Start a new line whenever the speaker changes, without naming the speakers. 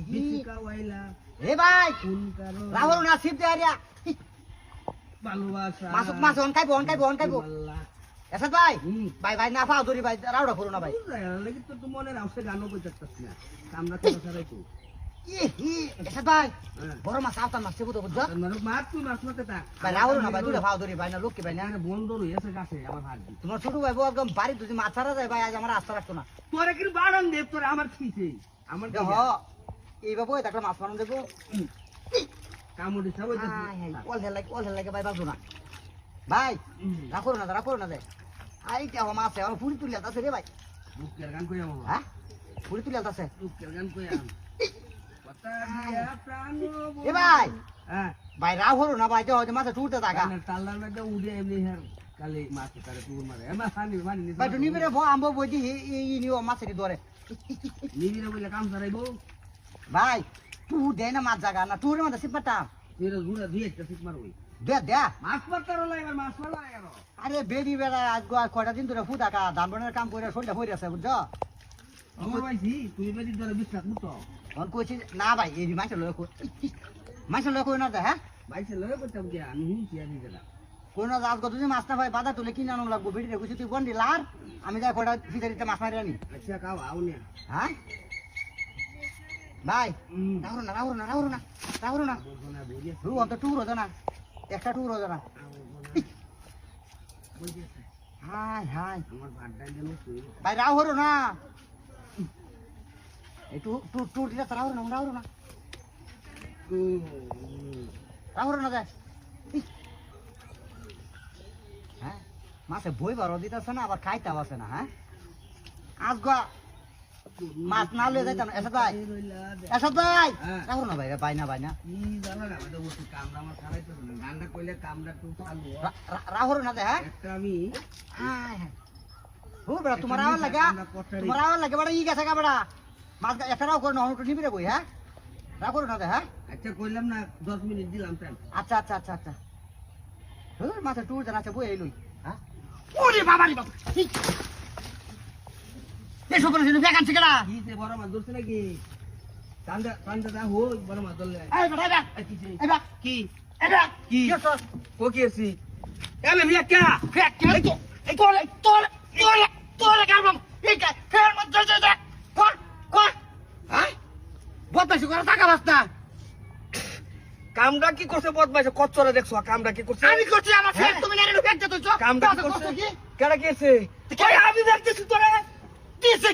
বিচিকা ওয়াইলা
এ ভাই
কোন কারণ
রাহুল নাসিব দে আরিয়া
ভালোবাসা
মাসুক মাছ অনকাইবো এসা ভাই ভাই না পাও ধরি ভাই রাউডা করো না ভাই
লাগি তো মনে রাখছে গানও কইতাছস না আমরা তো সারাই তো
এসা ভাই বড় মাছ আওতান মাছ সেবুতো বুঝছো
মানে মাছ তুই মাছ মতে থাক
ভাই রাহুল না ভাই দুটা পাও ধরি ভাই না লোক কি ভাই না
বন্ধ রইছে গাছে আমার হাত দি
তোমার ছোট ভাই একদম বাড়ি তুই মাছ ছাড়া যায় ভাই আজ আমার আস্থা রাখতো না
তোরে কি বাড়ান দেব তোরে আমার খিছে আমার
হ এই বাবু এটা মাছ মারন দেবো
কামড়ি সবাই
অল হেল লাগে ভাই বাজু না ভাই রাখো না দে আই কে আমার মাছ আমার পুরি তুলি আছে রে ভাই
বুকের গান কই আমো
হ্যাঁ পুরি তুলি আছে
বুকের গান কই আম কথা দিয়া প্রাণ
এ ভাই
হ্যাঁ
ভাই রাহুল না ভাই যে মাছ টুরতে থাকা
তাল্লার মধ্যে উড়ে এমনি হের কালে মাছ তারে তুর মারে এমা খানি মানি
ভাই তুমি বেরে ভো আমবো বইদি এই নিও মাছের ধরে
নিবিরে বলে কাম সারাইবো
ভাই তুই দে না মাছ জায়গা না তুই মাছ সিপাটা
তুই ঘুরে দিয়ে একটা ঠিক মারবি
দে
মাছ মারতার হলো এবার মাছ মারা গেল
আরে বেবি বেড়া আজ কয়টা দিন ধরে ফুটাকা ধান বনের কাম করে শরীরটা হয়ে আছে বুঝছো
আমার ভাইছি তুই বেদি ধরে বিশ্বাস মুতো
তখন কইছি না ভাই এই মাছের লয় কই না দে হ্যাঁ
ভাইছে লয়ে করতাম কি আমি হুঁছি আনি দিলাম
কোন আজ কত দিন মাছ না ভাই বাজার তুলে কিনে আনো লাগবো বেটি কইছি তুই বন্ডি লার আমি যাই কয়টা ভিতরে মাছ মারি আনি
আচ্ছা কাও আও নে
হ্যাঁ ভাই রাহুল না রু অন্ত টুর হতো না একটা টুর হতো না হাই
আমার ভাড়াটা যেন তুই
ভাই রাহুল না এই টুর দিলে রাহুল না যায় হ্যাঁ মাছে বই বারো দিতেছে না আবার খাইতে আছে না হ্যাঁ আজ মাছ না লয়ে যাইতাম এসা ভাই রাহুল না ভাই না
কি জানা না আমাদের ওই কামড়া আমার খারাইতো না গান্ডা কইলে কামড়া তুই চালু
রাহুল না দে হ্যাঁ
একটা আমি
হাই ও বড় তোমার আওয়াজ লাগে বড় ই গেছে বড় মাছ একটা রাও করে নহটো নিবি রে কই হ্যাঁ রাহুল না দে হ্যাঁ
আচ্ছা কইলাম না 10 মিনিট দিলাম টাইম
আচ্ছা মাথা টুর জানা আছে বই এলুই হ্যাঁ ওরে বাবা রে বাবা এসো করে শুনে বেগান শিখরা
কি সে বড় মাছ ধরছে নাকি কান্দা দা হো বড় মাছ ধরলে
এই বেটা এবা
কি
এবা
কি ও কি আছি এলে মিয়া কে
এই তোলে কাম এই ফের মত দে কর হ্যাঁ বদমাইশি করে টাকা বাস্তা
কামটা কি করছে বদমাইছে কচ্চরে দেখছো কামটা কি করছে
আমি করছি আমার ফের তুমি না ফের দিতেছো
কামটা কি করছে কেডা কি আছে
আমি দেখতেছি তোরে দিছে